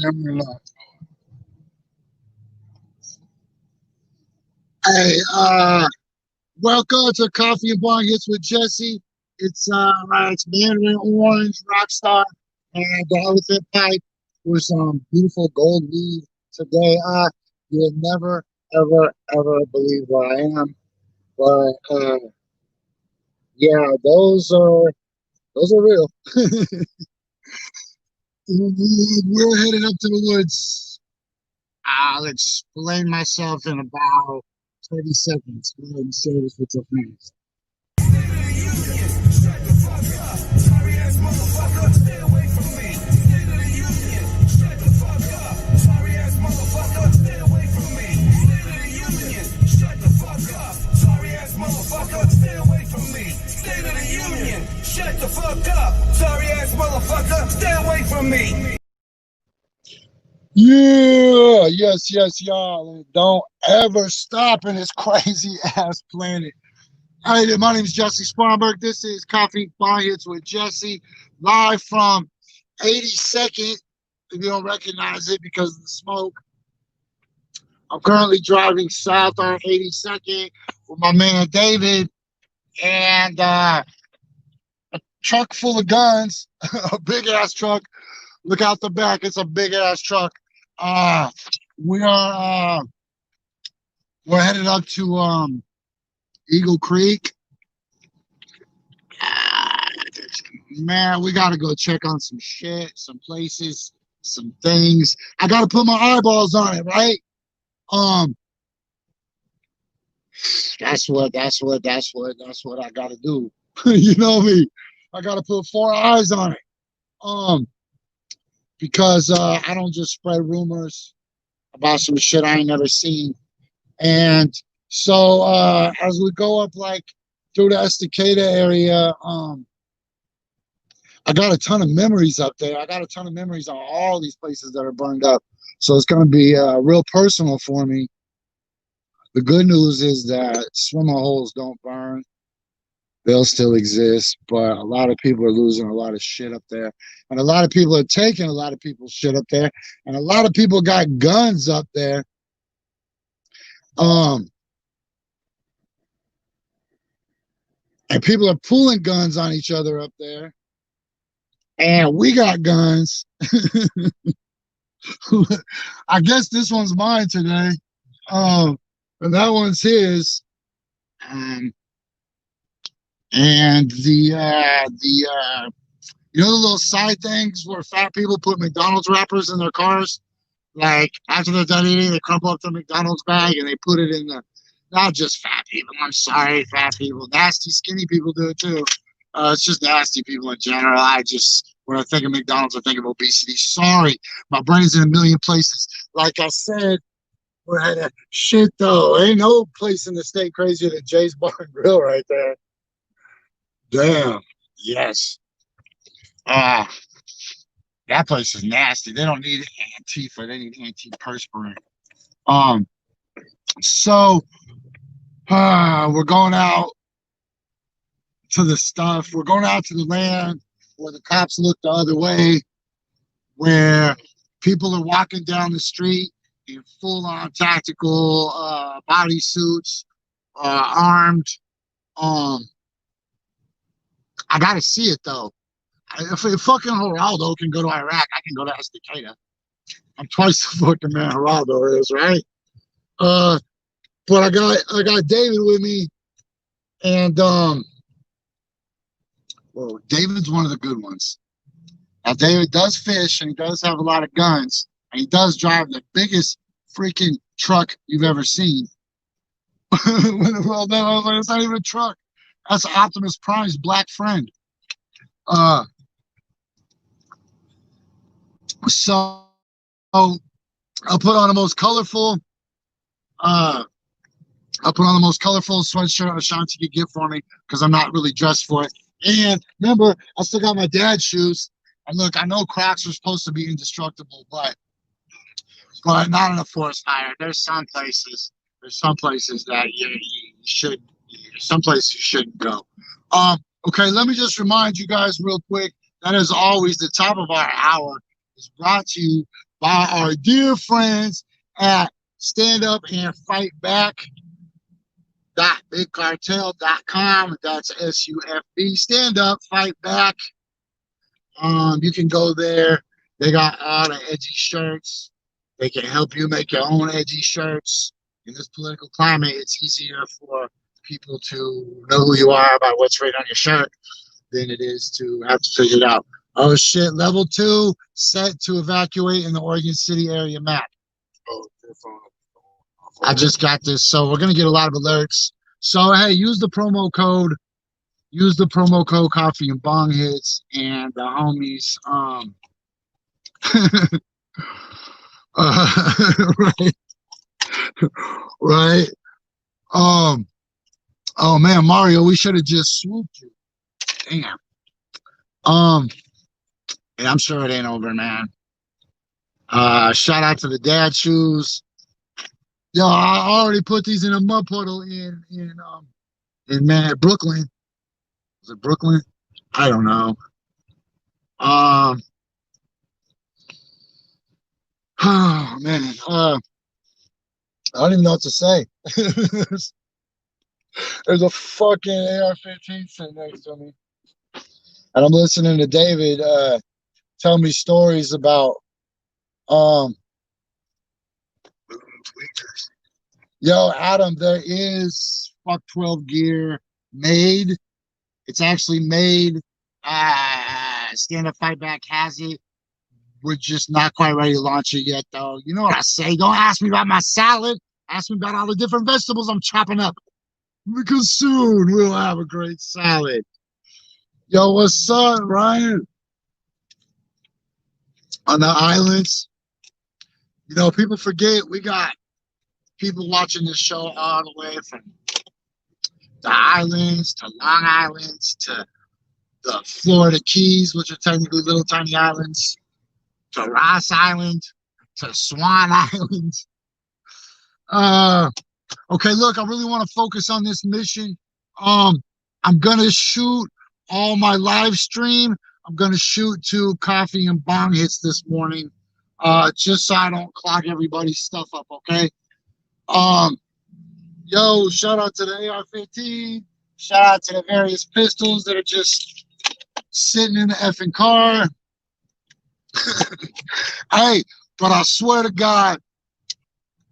Hey, welcome to Coffee and Bonghits with Jesse. It's Mandarin Orange, Rockstar, and the Elephant Pipe with some beautiful gold weed today. You'll never, ever, ever believe where I am, but yeah, those are real. We're headed up to the woods. I'll explain myself in about 30 seconds. Go ahead and share this with your friends. Shut the fuck up, sorry ass motherfucker. Stay away from me. Yeah, yes, y'all. And don't ever stop in this crazy ass planet. Hey, my name is Jesse Sparberg. This is Coffee Bonghits with Jesse, live from 82nd. If you don't recognize it because of the smoke, I'm currently driving south on 82nd with my man David and truck full of guns, a big ass truck. Look out the back, it's a big ass truck. Uh, we are we're headed up to Eagle Creek. Man, we gotta go check on some shit, some places, some things. I gotta put my eyeballs on it, right? Um, that's what I gotta do. You know me. I gotta put four eyes on it. Um, because I don't just spread rumors about some shit I ain't never seen. And so as we go up like through the Estacada area, I got a ton of memories up there. I got a ton of memories on all these places that are burned up. So it's going to be real personal for me. The good news is that swimmer holes don't burn. They'll still exist, but a lot of people are losing a lot of shit up there. And a lot of people are taking a lot of people's shit up there. And a lot of people got guns up there. Um, and people are pulling guns on each other up there. And we got guns. I guess this one's mine today. And that one's his. Um, and you know the little side things where fat people put McDonald's wrappers in their cars? Like after they're done eating, they crumple up the McDonald's bag and they put it in the, not just fat people, I'm sorry, fat people, nasty skinny people do it too. It's just nasty people in general. When I think of McDonald's, I think of obesity. Sorry, my brain's in a million places. Like I said, we're at a shit though. Ain't no place in the state crazier than Jay's Bar and Grill right there. Damn. Yes. Ah, that place is nasty. They don't need Antifa. They need antiperspirant. Um. So, we're going out to the stuff. We're going out to the land where the cops look the other way, where people are walking down the street in full-on tactical bodysuits, armed. Um, I gotta see it though. If fucking Geraldo can go to Iraq, I can go to Estacada. I'm twice the fucking man Geraldo is, right? Uh, but I got David with me, and well, David's one of the good ones. Now David does fish, and he does have a lot of guns, and he does drive the biggest freaking truck you've ever seen. Well, no, it's not even a truck. That's Optimus Prime's black friend. Uh, so I'll put on the most colorful. Uh, I'll put on the most colorful sweatshirt Ashanti could get for me because I'm not really dressed for it. And remember, I still got my dad's shoes. And look, I know Crocs are supposed to be indestructible, but not in a forest fire. There's some places that you should, some places you shouldn't go. Okay, let me just remind you guys real quick that as always, the top of our hour is brought to you by our dear friends at standupandfightback.bigcartel.com. That's SUFB. Stand up, fight back. You can go there. They got all the edgy shirts. They can help you make your own edgy shirts. In this political climate, it's easier for people to know who you are by what's right on your shirt than it is to have to figure it out. Oh shit, level 2 set to evacuate in the Oregon City area map. I just got this, so we're gonna get a lot of alerts. So hey, use the promo code Coffee and Bong Hits, and the homies right. Right. Oh man, Mario, we should have just swooped you. Damn. Yeah, I'm sure it ain't over, man. Shout out to the dad shoes. Yo, I already put these in a mud puddle in man, Brooklyn. Was it Brooklyn? I don't know. Oh man. I don't even know what to say. There's a fucking AR-15 sitting next to me. And I'm listening to David tell me stories about yo, Adam, there is fuck 12 gear made. It's actually made. Stand Up Fight Back has it. We're just not quite ready to launch it yet, though. You know what I say? Don't ask me about my salad. Ask me about all the different vegetables I'm chopping up. Because soon we'll have a great salad. Yo, what's up, Ryan? On the islands. You know, people forget we got people watching this show all the way from the islands to Long Islands to the Florida Keys, which are technically little tiny islands, to Ross Island, to Swan Island. Okay, look, I really want to focus on this mission. I'm gonna shoot all my live stream. I'm gonna shoot 2 coffee and bong hits this morning, just so I don't clog everybody's stuff up. Okay. Yo, shout out to the AR-15. Shout out to the various pistols that are just sitting in the effing car. Hey, but I swear to God,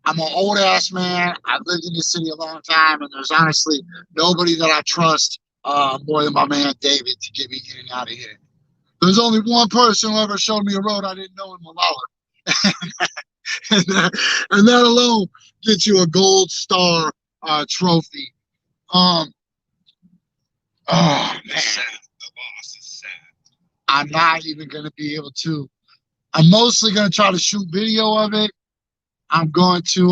I'm an old ass man. I've lived in this city a long time, and there's honestly nobody that I trust more than my man David to get me in and out of here. There's only one person who ever showed me a road I didn't know in Malala. and that alone gets you a gold star trophy. Oh man, I'm not even gonna be able to. I'm mostly gonna try to shoot video of it. I'm going to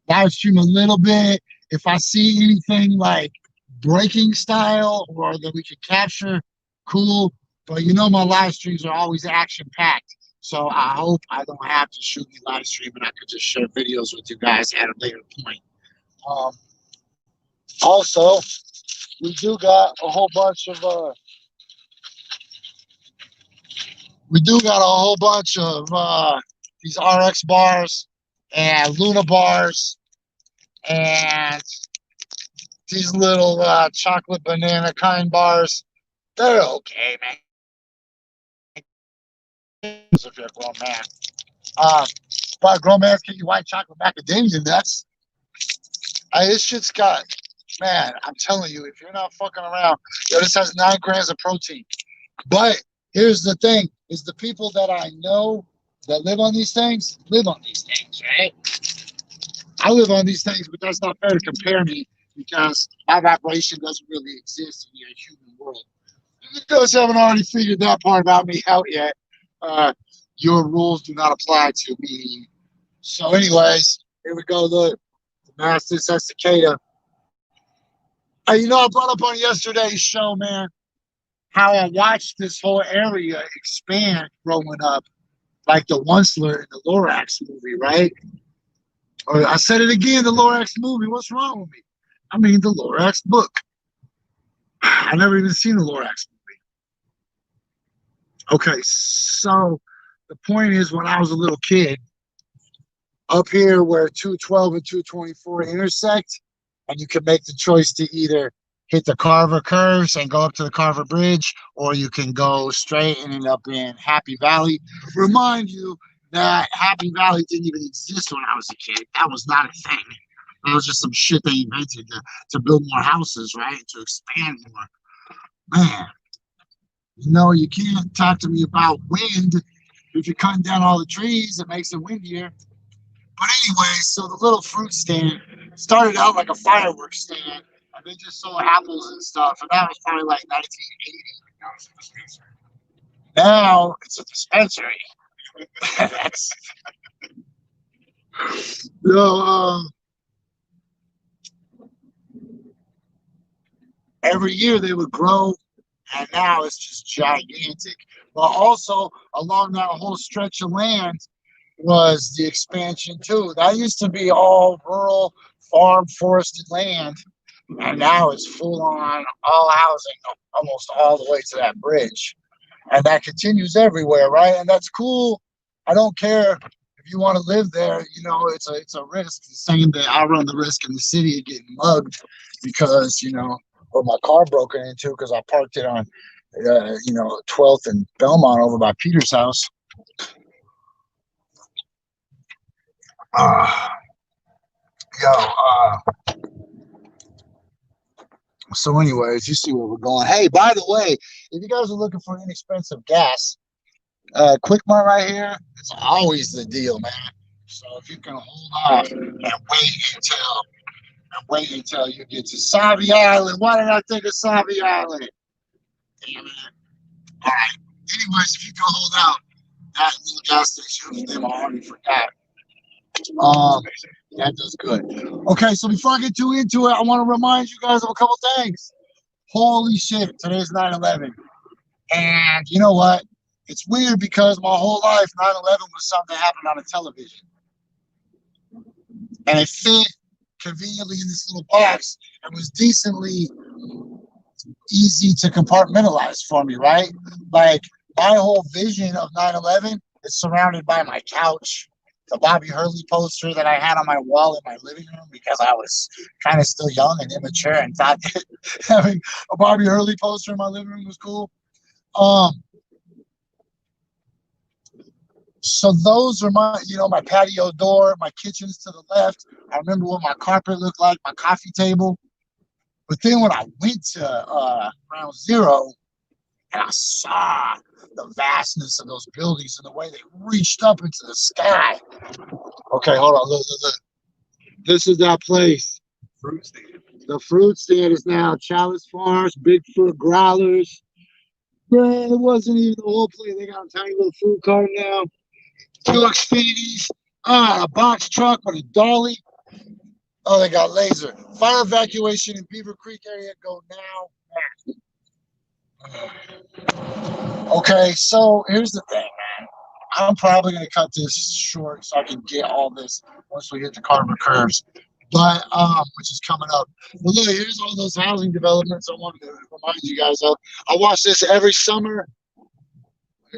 live stream a little bit. If I see anything like breaking style or that we can capture, cool. But you know my live streams are always action packed. So I hope I don't have to shoot the live stream and I could just share videos with you guys at a later point. Also, we do got a whole bunch of these RX bars and Luna bars and these little chocolate banana kind bars. They're okay, man. If you're a grown man. But grown man's get you white chocolate macadamia nuts. This shit's got, man, I'm telling you, if you're not fucking around, yo, this has 9 grams of protein. But here's the thing, is the people that I know that live on these things, right? I live on these things, but that's not fair to compare me because my vibration doesn't really exist in your human world. You guys haven't already figured that part about me out yet. Your rules do not apply to me. So anyways, here we go. Look, the Master Cicada. You know, I brought up on yesterday's show, man, how I watched this whole area expand growing up, like the Onceler in the Lorax movie, right? Or I said it again, the Lorax movie. What's wrong with me? I mean, the Lorax book. I never even seen the Lorax movie. Okay, so the point is, when I was a little kid, up here where 212 and 224 intersect, and you can make the choice to either hit the Carver curves and go up to the Carver Bridge, or you can go straight and end up in Happy Valley. Remind you that Happy Valley didn't even exist when I was a kid. That was not a thing. That was just some shit they invented to build more houses, right? To expand more. Man, you can't talk to me about wind. If you're cutting down all the trees, it makes it windier. But anyway, so the little fruit stand started out like a fireworks stand, and they just sold apples and stuff. And that was probably like 1980. Now it's a dispensary. That's no. Every year they would grow, and now it's just gigantic. But also along that whole stretch of land was the expansion too. That used to be all rural, farm, forested land, and now it's full on all housing almost all the way to that bridge. And that continues everywhere, right? And that's cool. I don't care if you want to live there. It's a risk. The same that I run the risk in the city of getting mugged because or my car broken into because I parked it on 12th and Belmont over by Peter's house. Uh, yo, so anyways, you see where we're going. Hey, by the way, if you guys are looking for inexpensive gas, Quick Mart right here, it's always the deal, man. So if you can hold off and wait until you get to Savi Island. Why did I think of Savi Island? Damn it. All right. Anyways, if you can hold out, that little gas station, them already forgot. That does good. Okay, so before I get too into it, I want to remind you guys of a couple things. Holy shit, today's 9/11. And you know what? It's weird because my whole life 9/11 was something that happened on a television. And it fit conveniently in this little box and was decently easy to compartmentalize for me, right? Like my whole vision of 9/11 is surrounded by my couch, the Bobby Hurley poster that I had on my wall in my living room because I was kind of still young and immature and thought that having a Bobby Hurley poster in my living room was cool. So those are my patio door, my kitchen's to the left. I remember what my carpet looked like, my coffee table. But then when I went to Ground Zero and I saw the vastness of those buildings and the way they reached up into the sky. Okay, hold on, look. This is that place. Fruit stand. The fruit stand is now Chalice Farms, Bigfoot Growlers. Man, it wasn't even the whole place. They got a tiny little food cart now. Two Xfinities, a box truck with a dolly. Oh, they got laser. Fire evacuation in Beaver Creek area. Go now. Okay, so here's the thing, man. I'm probably going to cut this short so I can get all this once we hit the Carver curves. But which is coming up. Well, look, here's all those housing developments I wanted to remind you guys of. I watch this every summer.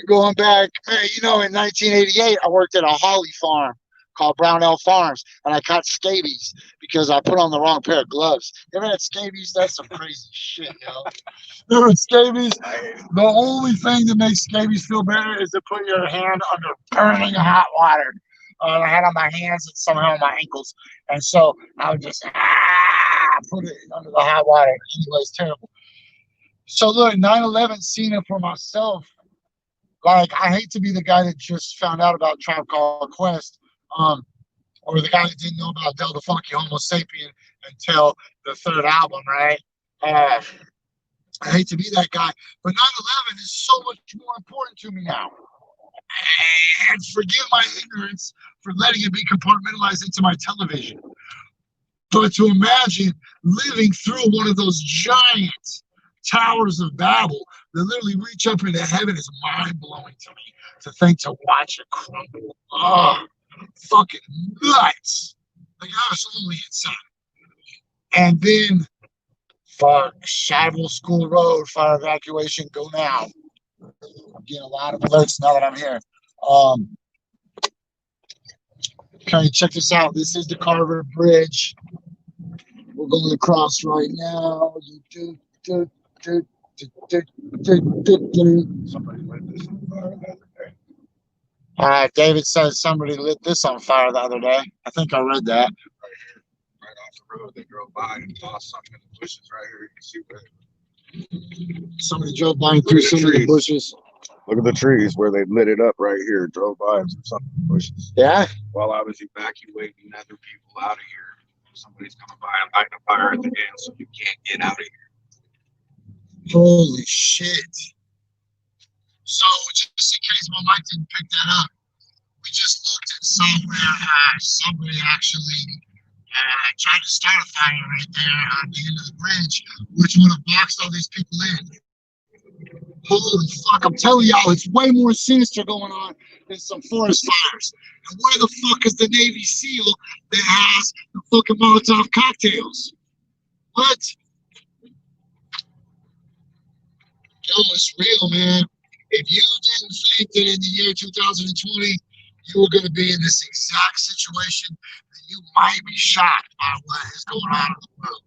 Going back, in 1988, I worked at a holly farm called Brownell Farms, and I caught scabies because I put on the wrong pair of gloves. You ever had scabies? That's some crazy shit, yo. You ever had scabies? The only thing that makes scabies feel better is to put your hand under burning hot water. I had on my hands and somehow on my ankles, and so I would just put it under the hot water. Anyway, it's terrible. So look, 9/11, seen it for myself. Like, I hate to be the guy that just found out about Tribe Called Quest, or the guy that didn't know about Del the Funky Homo Sapien until the third album, right? I hate to be that guy, but 9/11 is so much more important to me now. And forgive my ignorance for letting it be compartmentalized into my television. But to imagine living through one of those giant towers of Babel that literally reach up into heaven is mind-blowing to me. To think to watch it crumble. Oh, fucking nuts. Like, absolutely insane. And then, fuck, Shivel School Road, fire evacuation, go now. I'm getting a lot of alerts now that I'm here. Okay, check this out. This is the Carver Bridge. We're going across right now. Somebody lit this on fire the other day. David says somebody lit this on fire the other day. I think I read that. Right off the road, they drove by and lost something in the bushes right here. You can see where. Somebody drove by and through some of the bushes. Look at the trees where they lit it up right here. Drove by and threw something in the bushes. Yeah? While I was evacuating other people out of here, somebody's coming by and lighting a fire at the end, so you can't get out of here. Holy shit. So, just in case my mic didn't pick that up, we just looked at somewhere somebody actually tried to start a fire right there on the end of the bridge, which would have boxed all these people in. Holy fuck, I'm telling y'all, it's way more sinister going on than some forest fires. And where the fuck is the Navy SEAL that has the fucking Molotov cocktails? What? Yo, it's real, man. If you didn't think that in the year 2020 you were going to be in this exact situation, then you might be shocked by what is going on in the world.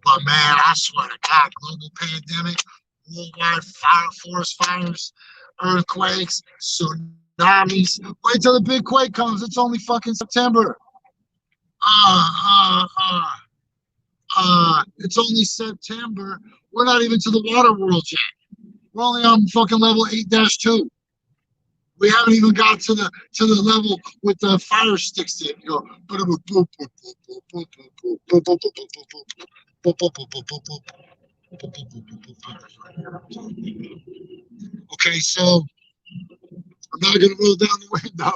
But man, I swear to God, global pandemic, worldwide forest fires, earthquakes, tsunamis. Wait till the big quake comes. It's only fucking September. It's only September. We're not even to the water world yet. We're only on fucking level 8-2. We haven't even got to the level with the fire sticks in. You go. Okay, so I'm not gonna roll down the window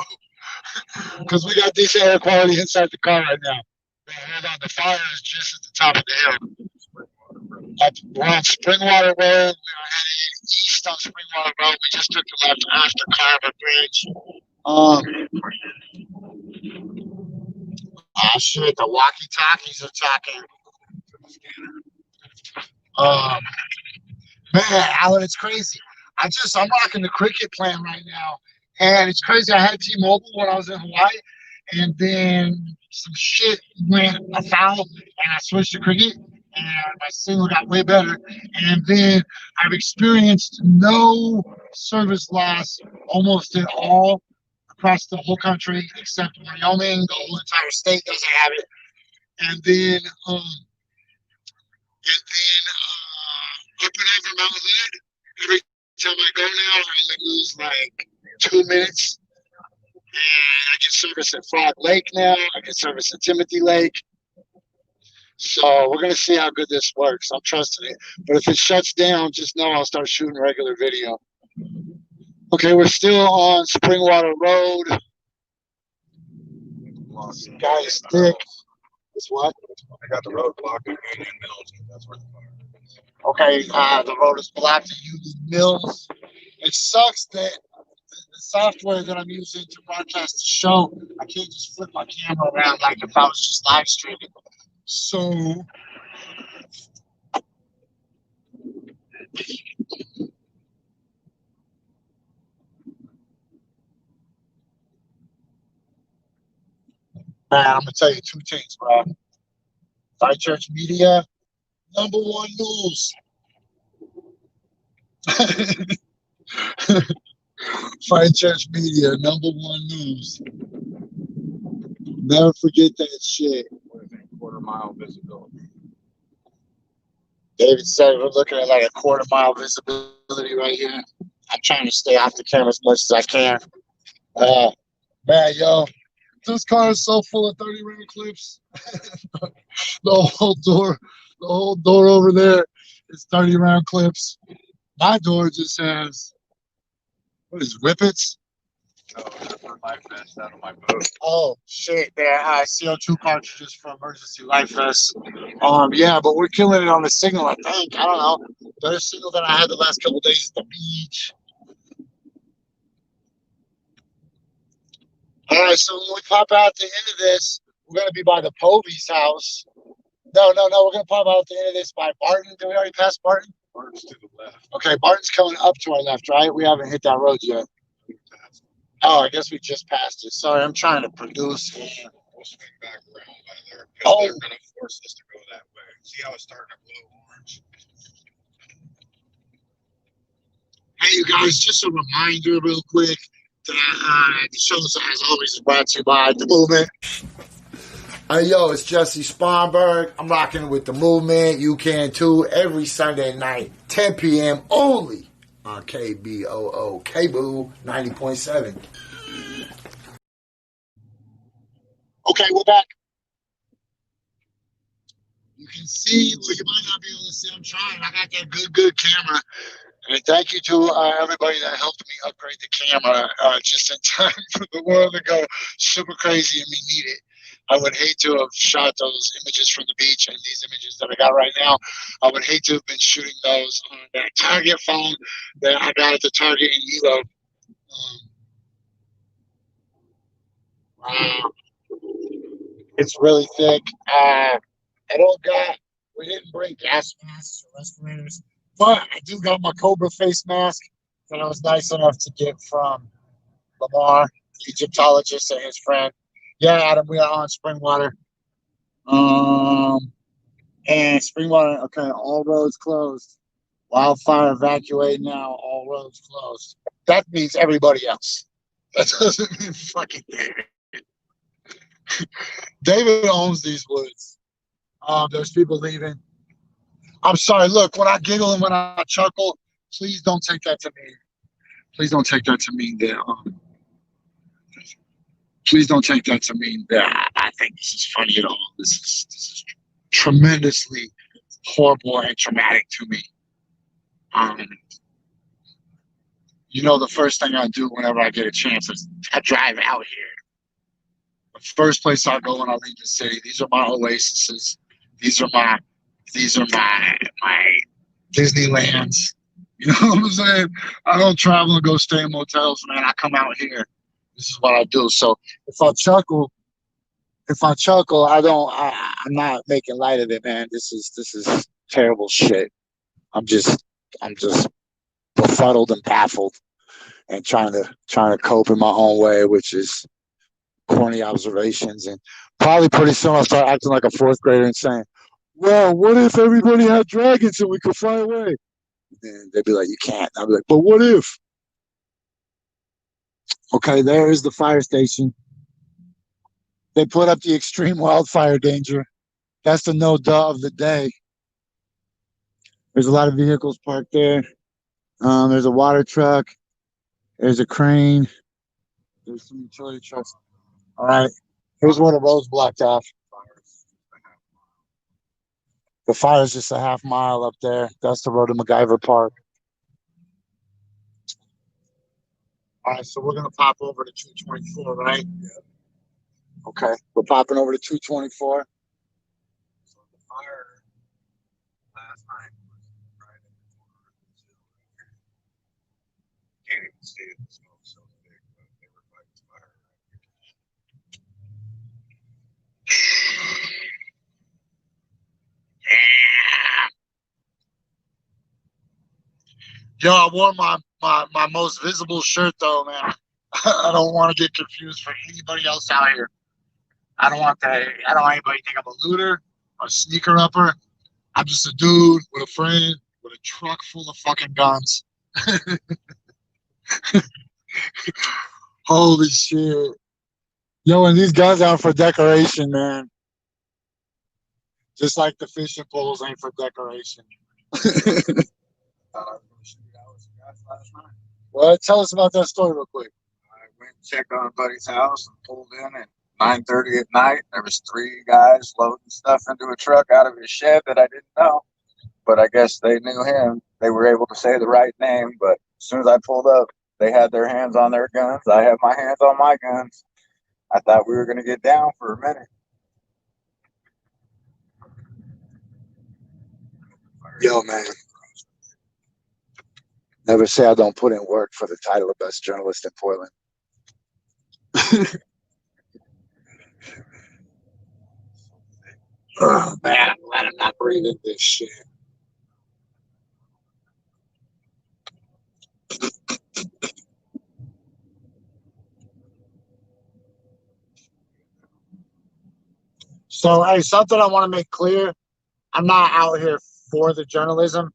because we got decent air quality inside the car right now. Hold on, the fire is just at the top of the hill. We're on Springwater Road. We are headed east on Springwater Road. We just took the left after Carver Bridge. Shit, the walkie-talkies are talking. Man, Alan, it's crazy. I'm rocking the cricket plan right now. And it's crazy. I had T-Mobile when I was in Hawaii. And then some shit went afoul. And I switched to cricket. And my signal got way better. And then I've experienced no service loss almost at all across the whole country except Wyoming. The whole entire state doesn't have it. And then up and over Mount Hood, every time I go now, I only lose like 2 minutes. And I get service at Frog Lake now. I get service at Timothy Lake. So we're gonna see how good this works. I'm trusting it. But if it shuts down, just know I'll start shooting regular video. Okay, we're still on Springwater Road. Guy is thick. It's what? I got the road blocked at Union Mills. That's where the fire is. Okay, the road is blocked at Union Mills. It sucks that the software that I'm using to broadcast the show, I can't just flip my camera around like if I was just live streaming. So man, I'm gonna tell you two things, bro. Fight Church Media, #1 news. Fight Church Media, #1 news. Never forget that shit. Quarter-mile visibility. David said we're looking at like a quarter-mile visibility right here. I'm trying to stay off the camera as much as I can. Man, yo, this car is so full of 30 round clips. the whole door over there is 30 round clips. My door just has, what is whippets? No, that's for life vest out of my boat. Oh shit, there CO2 cartridges for emergency life vests. Yeah, but we're killing it on the signal, I think. I don't know. Better signal than I had the last couple days at the beach. All right, so when we pop out at the end of this, we're gonna be by the Povey's house. No, we're gonna pop out at the end of this by Barton. Did we already pass Barton? Barnes to the left. Okay, Barton's coming up to our left, right? We haven't hit that road yet. Oh, I guess we just passed it. Sorry, I'm trying to produce. We'll swing back around by there because Oh. they're going to force us to go that way. See how it's starting to glow orange? Hey, you guys, just a reminder real quick that the show, as always, is brought to you by The Movement. Hey, yo, it's Jesse Sponberg. I'm rocking with The Movement. You can too. Every Sunday night, 10 p.m. only on KBOO, KBOO 90.7. Okay, we're back. You can see, well, you might not be able to see. I'm trying. I got that good camera. And thank you to everybody that helped me upgrade the camera just in time for the world to go super crazy and me need it. I would hate to have shot those images from the beach and these images that I got right now. I would hate to have been shooting those on that Target phone that I got at the Target in Europe. Wow. It's really thick. We didn't bring gas masks or respirators. But I do got my Cobra face mask that I was nice enough to get from Lamar, the Egyptologist, and his friend. Yeah, Adam, we are on Springwater. And Springwater, okay, all roads closed. Wildfire evacuate now, all roads closed. That means everybody else. That doesn't mean fucking David. David owns these woods. There's people leaving. I'm sorry. Look, when I giggle and when I chuckle, please don't take that to mean. Please don't take that to mean that. Please don't take that to mean that I think this is funny at all. This is tremendously horrible and traumatic to me. You know, the first thing I do whenever I get a chance is I drive out here. The first place I go when I leave the city. These are my oases. These are my Disneylands. You know what I'm saying? I don't travel and go stay in motels, man. I come out here. This is what I do. So if I chuckle, I'm not making light of it, man. This is terrible shit. I'm just befuddled and baffled and trying to cope in my own way, which is corny observations. And probably pretty soon I'll start acting like a fourth grader and saying, well, what if everybody had dragons and we could fly away? And they'd be like, you can't. I'd be like, but what if? Okay, there is the fire station. They put up the extreme wildfire danger. That's the no duh of the day. There's a lot of vehicles parked there. There's a water truck. There's a crane. There's some utility trucks. All right. Here's where the road's blocked off. The fire's just a half mile up there. That's the road to MacGyver Park. All right, so we're going to pop over to 224, right? Yeah. Okay, we're popping over to 224. So the fire last night was right in the corner of the hill right here. Can't even see it. The smoke's so thick, but they were fighting fire right Yo, I wore my most visible shirt though, man. I don't want to get confused for anybody else out here. I don't want anybody to think I'm a looter or a sneaker upper. I'm just a dude with a friend with a truck full of fucking guns. Holy shit. Yo, and these guns aren't for decoration, man. Just like the fishing poles ain't for decoration. last night. Well, tell us about that story real quick. I went and checked on a buddy's house and pulled in at 9:30 at night. There was 3 guys loading stuff into a truck out of his shed that I didn't know. But I guess they knew him. They were able to say the right name. But as soon as I pulled up, they had their hands on their guns. I had my hands on my guns. I thought we were going to get down for a minute. Yo, man. Never say I don't put in work for the title of best journalist in Portland. Oh, man, I'm glad I'm not breathing this shit. So, hey, something I want to make clear. I'm not out here for the journalism.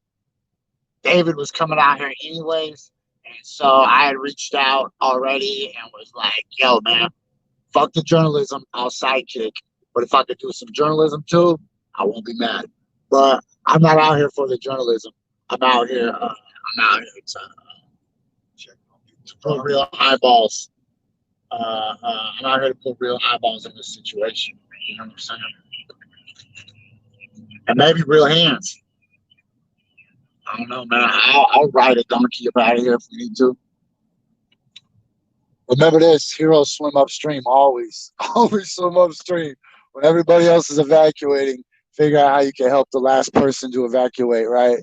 David was coming out here anyways. And so I had reached out already and was like, yo, man, fuck the journalism. I'll sidekick. But if I could do some journalism too, I won't be mad. But I'm not out here for the journalism. I'm out here. I'm out here to put real eyeballs. I'm out here to put real eyeballs in this situation. You know what I'm saying? And maybe real hands. I don't know, man. I'll ride a donkey up out of here if we need to. Remember this: heroes swim upstream. Always, always swim upstream. When everybody else is evacuating, figure out how you can help the last person to evacuate. Right?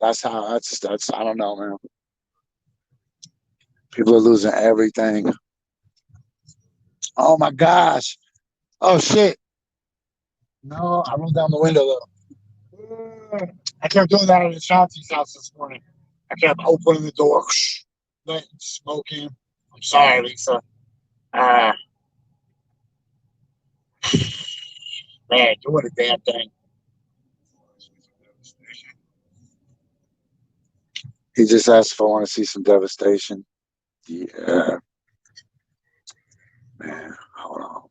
That's how. That's. I don't know, man. People are losing everything. Oh my gosh. Oh shit. No, I rolled down the window though. I kept doing that at Ashanti's house this morning. I kept opening the door, letting smoke in. I'm sorry, Lisa. Man, doing the damn thing. He just asked if I want to see some devastation. Yeah. Man, hold on.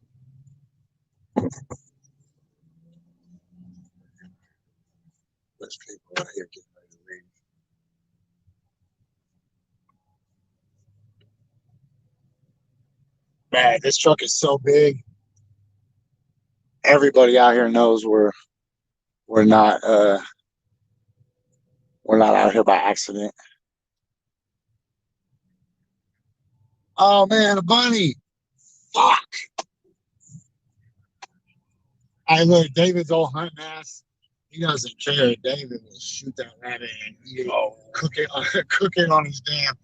There's people out here getting ready to leave. Man, this truck is so big. Everybody out here knows we're not out here by accident. Oh man, a bunny. Fuck. I look, David's old hunting ass. He doesn't care. David will shoot that rabbit and eat it, cook it, cook it on his damn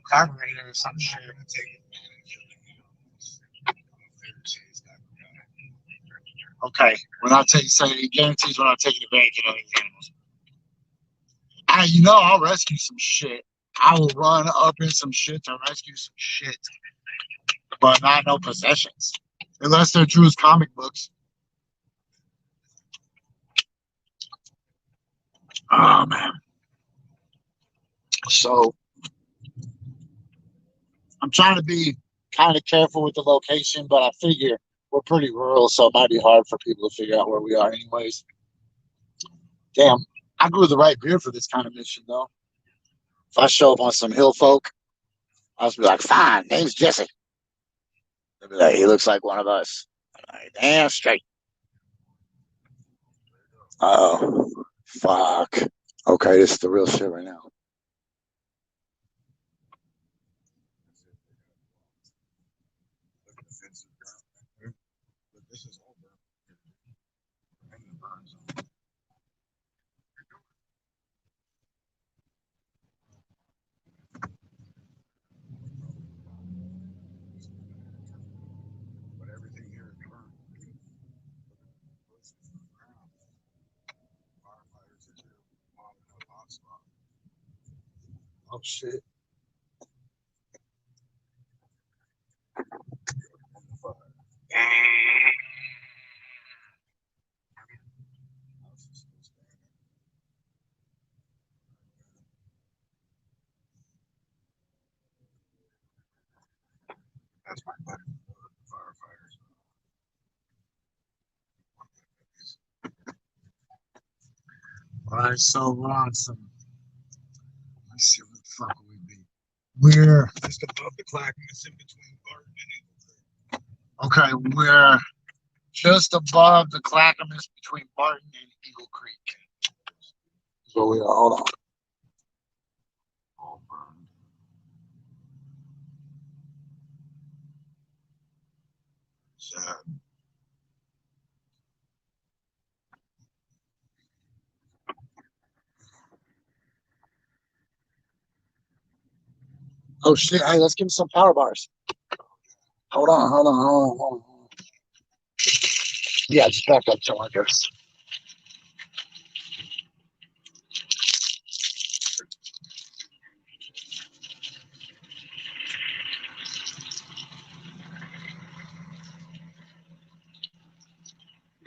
carburetor or some shit. Okay, we're not taking. So he guarantees we're not taking advantage of these animals. I'll rescue some shit. I will run up in some shit to rescue some shit, but not no possessions, unless they're Drew's comic books. Oh man. So I'm trying to be kind of careful with the location, but I figure we're pretty rural, so it might be hard for people to figure out where we are anyways. Damn, I grew the right beard for this kind of mission though. If I show up on some hill folk, I'll just be like, fine, name's Jesse. They'll be like, he looks like one of us. I'm like, damn straight. Oh, fuck. Okay, this is the real shit right now. This is over. But everything here is burned. Oh shit. That's my buddy, firefighters. All right, so we're on some. Let's see what the fuck will we be. We're just above the Clackamas in between Barton and Eagle Creek. Okay, we're just above the Clackamas between Barton and Eagle Creek. So we are. Hold on. All burned. Sad. Oh shit! Hey, let's give him some power bars. Hold on. Yeah, just back up till I guess.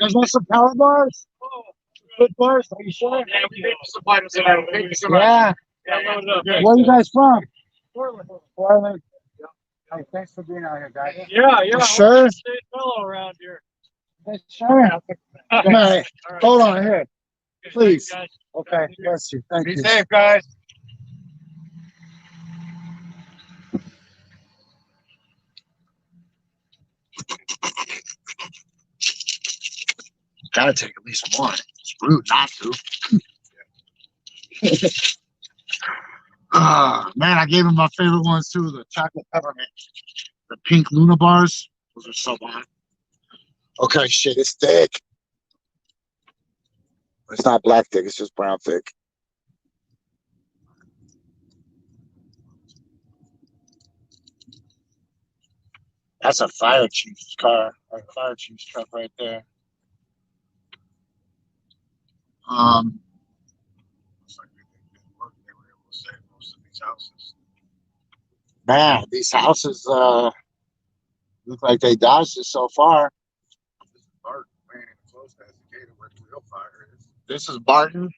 guys want some power bars? Good bars? Are you sure? Yeah, we need some items in there. Thank you so much. Yeah. Yeah, load it up. Where are you guys from? Portland. Portland. Hey, thanks for being out here, guys. Yeah, yeah. Sure. Stay fellow around here. Sure. Okay. All right. Hold on here. Please. Thanks, guys. Okay. Bless you. Thank Be you. safe, guys. Gotta take at least one. It's rude not to. Man, I gave him my favorite ones too, the chocolate peppermint. The pink Luna bars. Those are so hot. Okay, shit, it's thick. It's not black thick, it's just brown thick. That's a fire chief's car, or fire chief's truck right there. Looks like they did work. They were able to save most of these houses. Man, these houses look like they dodged it so far. This is Barton. We ain't even close to Estacada where the real fire is. This is Barton.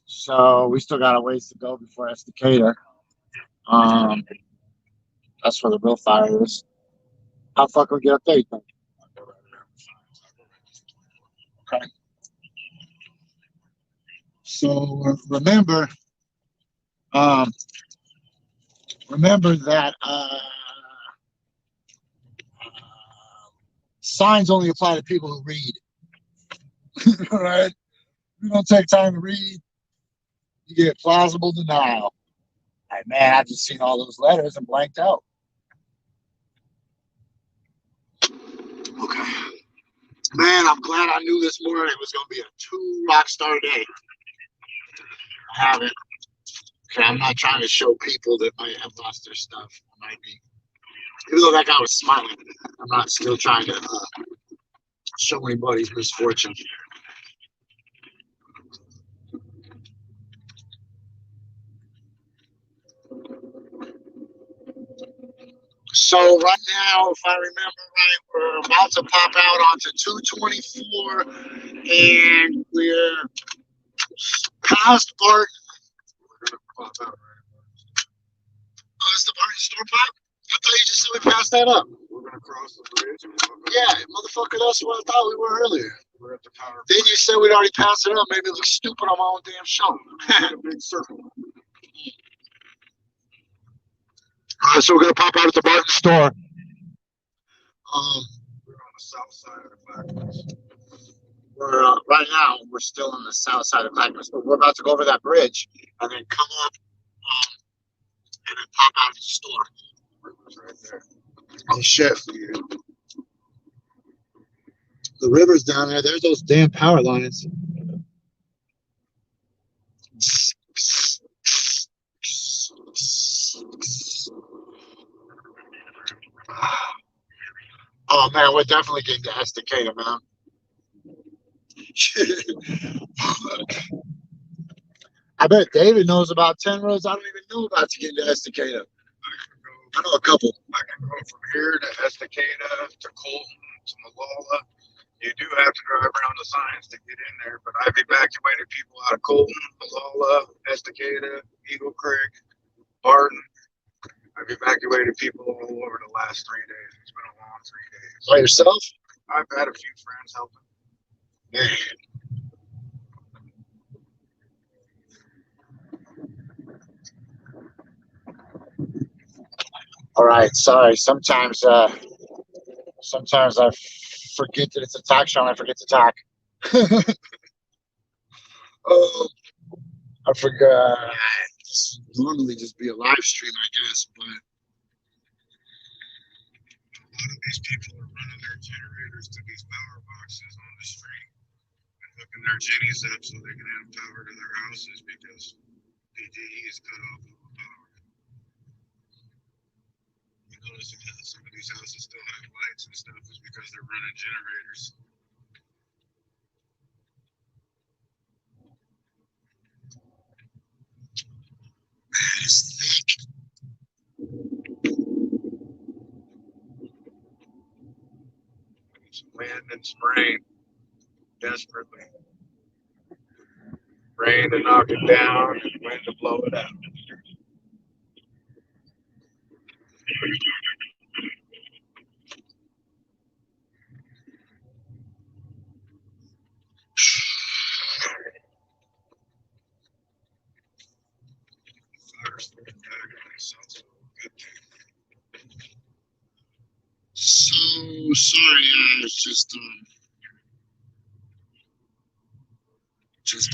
So we still got a ways to go before Estacada. That's where the real fire is. How far can we get up there, you think? Okay. So remember that signs only apply to people who read. All right? If you don't take time to read, you get plausible denial. Like, man, I just seen all those letters and blanked out. Okay. Man, I'm glad I knew this morning it was going to be a 2 rock star day. I haven't. Okay, I'm not trying to show people that might have lost their stuff. I might be. Even though that guy was smiling, I'm not still trying to show anybody's misfortune. So right now, if I remember right, we're about to pop out onto 224, and we're past Barton. We're gonna pop out right now. Oh, is the Barton store pop? I thought you just said we passed that up. We're gonna cross the bridge and walk up. Yeah, motherfucker, that's what I thought we were earlier. We're at the power. Then you said we'd already passed it up. Made me look stupid on my own damn show. In a big circle. All right, so we're gonna pop out at the Barton store. We're on the south side of the Blackness. We're right now we're still on the south side of Blackness, but we're about to go over that bridge and then come up and then pop out at the store. River's right there. Oh shit! The river's down there. There's those damn power lines. Oh man, we're definitely getting to Estacada, man. I bet David knows about 10 roads I don't even know about to get into Estacada. I know a couple. I can go from here to Estacada to Colton to Malala. You do have to drive around the signs to get in there, but I've evacuated people out of Colton, Malala, Estacada, Eagle Creek, Barton. I've evacuated people all over the last 3 days. It's been a long 3 days. By yourself? I've had a few friends helping. Man. All right, sorry. Sometimes I forget that it's a talk show and I forget to talk. I forgot. This would normally just be a live stream, I guess, but A lot of these people are running their generators to these power boxes on the street and hooking their jennies up so they can have power to their houses because PGE is cut off all the power. You notice that some of these houses still have lights and stuff is because they're running generators. man, it's thick. some wind and some rain, desperately. Rain to knock it down and wind to blow it out. So sorry, I was just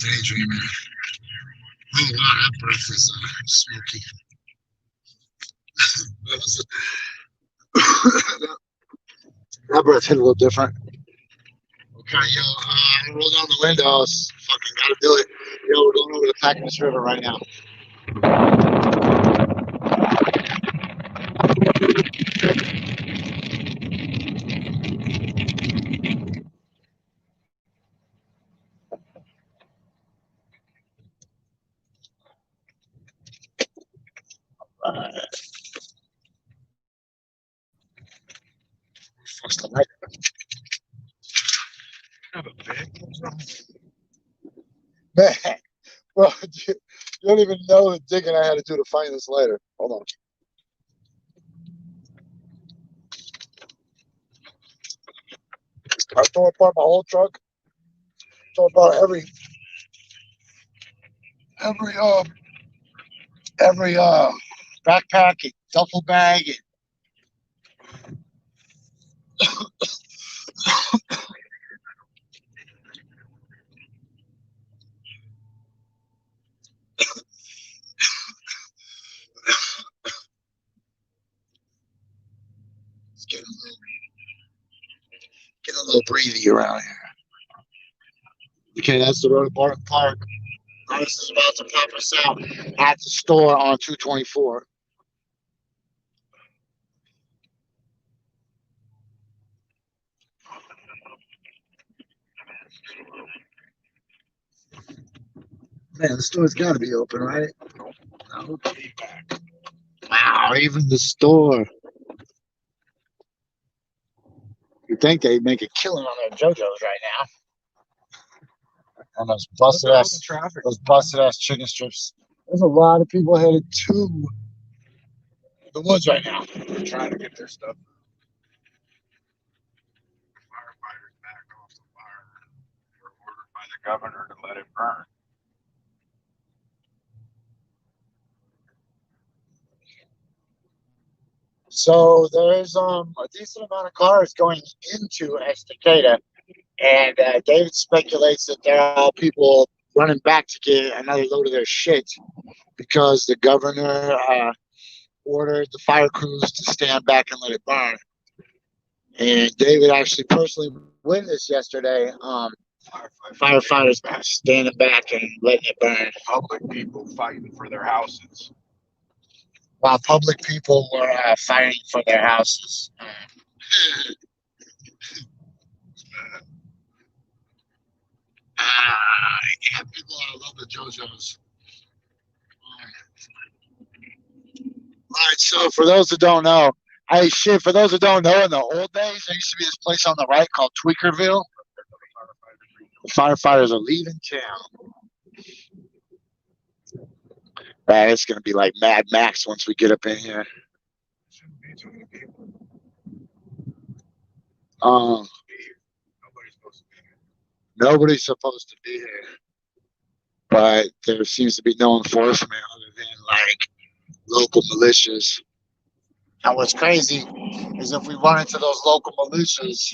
daydreaming. Oh wow, that breath is smoky. That, was that breath hit a little different. Okay, yo, I'm gonna roll down the windows. Fucking gotta do it. Yo, we're going over the Packmas River right now. Fuck's the light? Have a big. Man, bro, you don't even know the digging I had to do to find this lighter. Hold on. I tore apart my whole truck. Tore apart every backpack and duffel bag and it's getting a little breezy around here. Okay, that's the road to Barton Park. This is about to pop us out at the store on 224. Man, the store's got to be open, right? Wow, even the store. You think they'd make a killing on their JoJo's right now? And those busted ass chicken strips. There's a lot of people headed to the woods right now. They're trying to get their stuff. Firefighters back off the fire. They were ordered by the governor to let it burn. So there's a decent amount of cars going into Estacada, and David speculates that there are people running back to get another load of their shit because the governor ordered the fire crews to stand back and let it burn. And David actually personally witnessed yesterday firefighters standing back and letting it burn. Public people fighting for their houses. While public people were fighting for their houses. Yeah, people love the JoJo's. All right, so for those that don't know, for those that don't know, in the old days, there used to be this place on the right called Tweakerville. The firefighters are leaving town. Man, it's going to be like Mad Max once we get up in here. Shouldn't be too many people. Nobody's supposed to be here. But there seems to be no enforcement other than like local militias. And what's crazy is if we run into those local militias,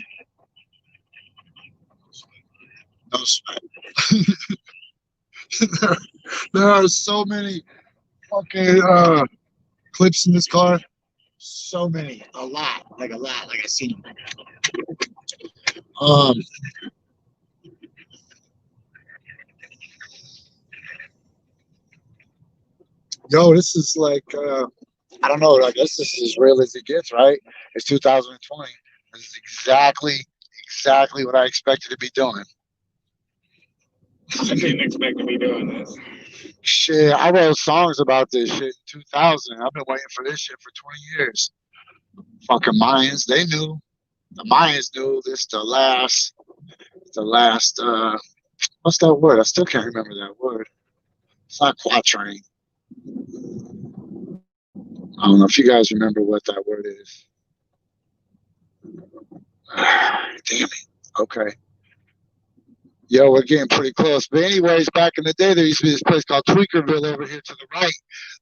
there are so many fucking clips in this car. So many, a lot, like I seen them. Yo, this is like I don't know. I guess this is as real as it gets, right? It's 2020. This is exactly what I expected to be doing. I didn't expect to be doing this. Shit, I wrote songs about this shit in 2000. I've been waiting for this shit for 20 years. Fucking Mayans, they knew. The Mayans knew this the last what's that word? I still can't remember that word. It's not quatrain. I don't know if you guys remember what that word is. Damn it. Okay. Yo, we're getting pretty close. But anyways, back in the day, there used to be this place called Tweakerville over here to the right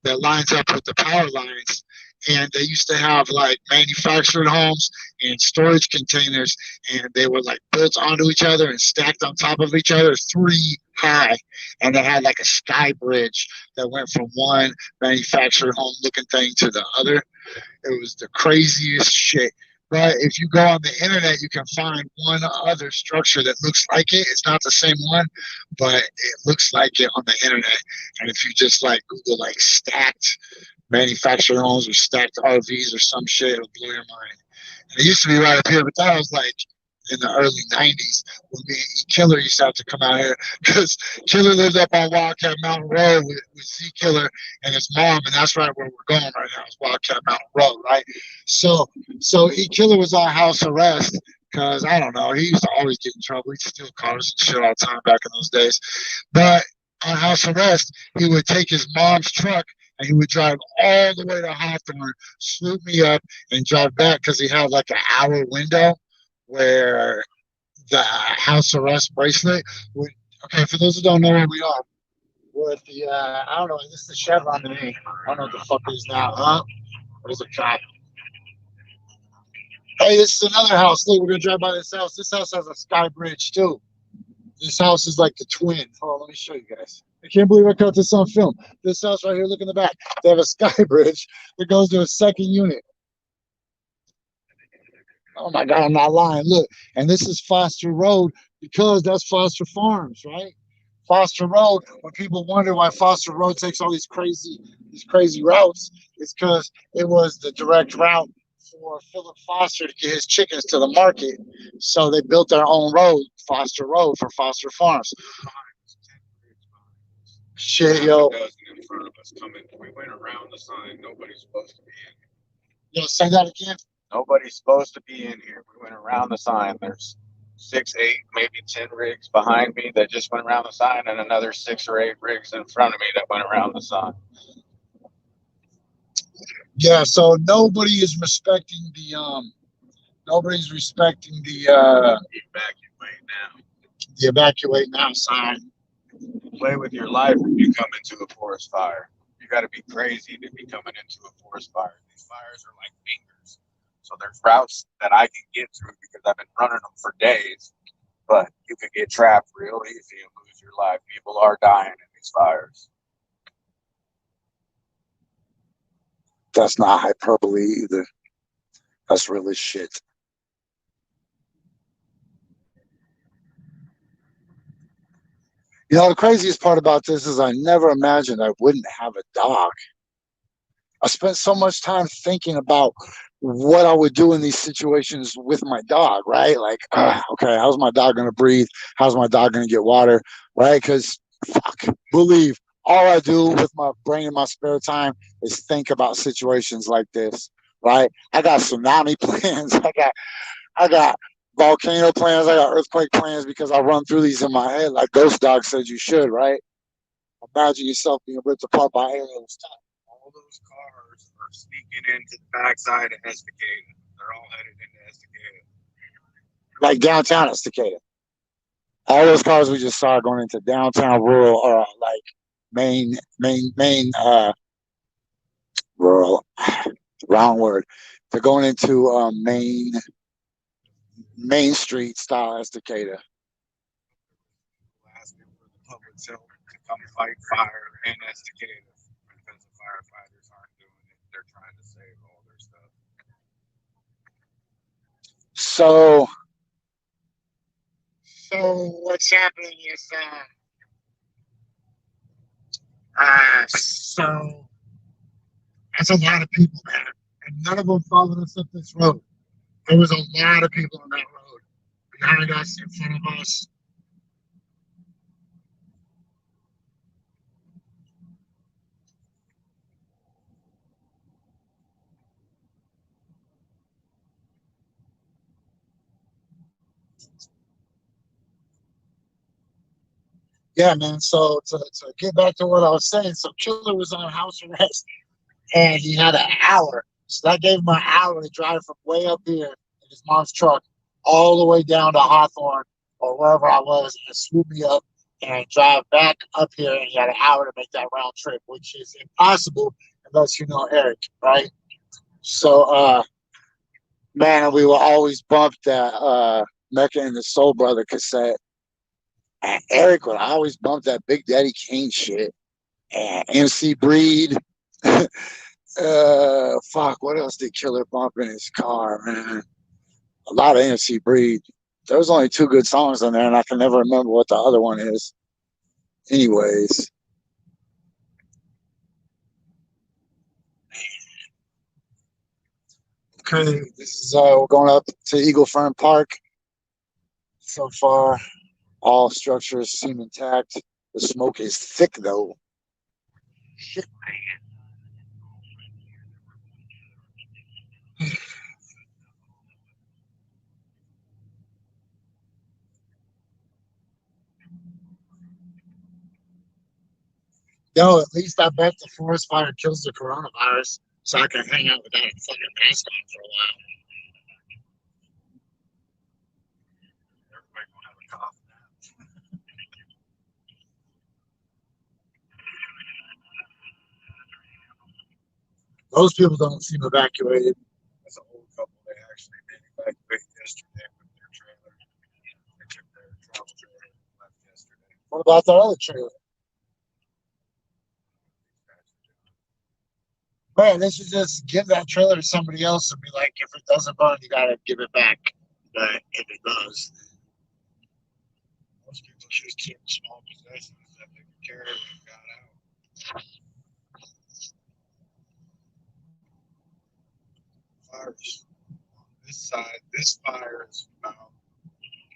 that lines up with the power lines. And they used to have like manufactured homes and storage containers, and they were like built onto each other and stacked on top of each other, three high. And they had like a sky bridge that went from one manufactured home looking thing to the other. It was the craziest shit. But if you go on the internet, you can find one other structure that looks like it. It's not the same one, but it looks like it on the internet. And if you just like Google like stacked manufactured homes or stacked RVs or some shit, it'll blow your mind. And it used to be right up here, but that was like in the early 90s when me and Killer used to have to come out here because Killer lived up on Wildcat Mountain Road with Z Killer and his mom, and that's right where we're going right now is Wildcat Mountain Road, right? So E Killer was on house arrest because I don't know, he used to always get in trouble. He'd steal cars and shit all the time back in those days. But on house arrest, he would take his mom's truck and he would drive all the way to Hawthorne, swoop me up, and drive back because he had like an hour window where the house arrest bracelet would. Okay, for those who don't know where we are, we're at the I don't know, is this the Chevron to me? I don't know what the fuck it is now, huh? There's a cop. Hey, this is another house. Look, we're gonna drive by this house. This house has a sky bridge too. This house is like the twin. Hold on, let me show you guys. I can't believe I caught this on film. This house right here, look in the back. They have a sky bridge that goes to a second unit. Oh my God, I'm not lying. Look, and this is Foster Road because that's Foster Farms, right? Foster Road. When people wonder why Foster Road takes all these crazy routes, it's because it was the direct route for Philip Foster to get his chickens to the market. So they built their own road, Foster Road, for Foster Farms. Shit, yo. In front of us coming. We went around the sign. Nobody's supposed to be in. Yo, say that again. Nobody's supposed to be in here. We went around the sign. There's 6, 8, maybe 10 rigs behind me that just went around the sign, and another 6 or 8 rigs in front of me that went around the sign. Yeah, so nobody is respecting the nobody's respecting Evacuate now. the evacuate now sign. Play with your life if you come into a forest fire. You got to be crazy to be coming into a forest fire. These fires are like fingers. So there's routes that I can get through because I've been running them for days. But you could get trapped real easy and lose your life. People are dying in these fires. That's not hyperbole either. That's really shit. You know, the craziest part about this is I never imagined I wouldn't have a dog. I spent so much time thinking about what I would do in these situations with my dog, right? Like, okay, how's my dog going to breathe? How's my dog going to get water, right? Because, fuck, believe, all I do with my brain in my spare time is think about situations like this, right? I got tsunami plans. I got volcano plans. I got earthquake plans because I run through these in my head like Ghost Dog said you should, right? Imagine yourself being ripped apart by aliens. All those cars are sneaking into the backside of Estacada. They're all headed into Estacada. Like downtown Estacada. All those cars we just saw are going into downtown rural or like main rural wrong word. They're going into main street style Estacada. Asking for the public's help to come fight fire in Estacada because the firefighters aren't doing it. They're trying to save all their stuff. So what's happening is so that's a lot of people, man, and none of them followed us up this road. There was a lot of people on that road behind us, in front of us. Yeah, man. So to get back to what I was saying, so Killer was on house arrest and he had an hour. So that gave him an hour to drive from way up here in his mom's truck all the way down to Hawthorne or wherever I was and swoop me up and drive back up here. And he had an hour to make that round trip, which is impossible unless you know Eric, right? So, man, we will always bump that Mecca and the Soul Brother cassette. And Eric would always bump that Big Daddy Kane shit. And MC Breed. Fuck, what else did Killer bump in his car, man? A lot of MC Breed. There was only two good songs on there, and I can never remember what the other one is. Anyways. Okay, this is we're going up to Eagle Fern Park. So far, all structures seem intact. The smoke is thick though. Shit, man. Yo, at least I bet the forest fire kills the coronavirus, so I can hang out without a fucking mask on for a while. Everybody gonna have a cough now. Those people don't seem evacuated. That's an old couple. They actually did evacuate yesterday with their trailer. They took their travel trailer and left yesterday. What about that other trailer? Man, they should just give that trailer to somebody else and be like, if it doesn't burn, you gotta give it back. But if it does, Most people should keep small possessions that they can carry and got out. Fires on this side. This fire is about,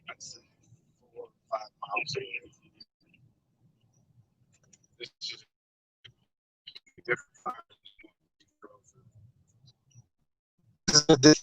I'd say, 4 or 5 miles away. This is a different fire than what we drove through. this is a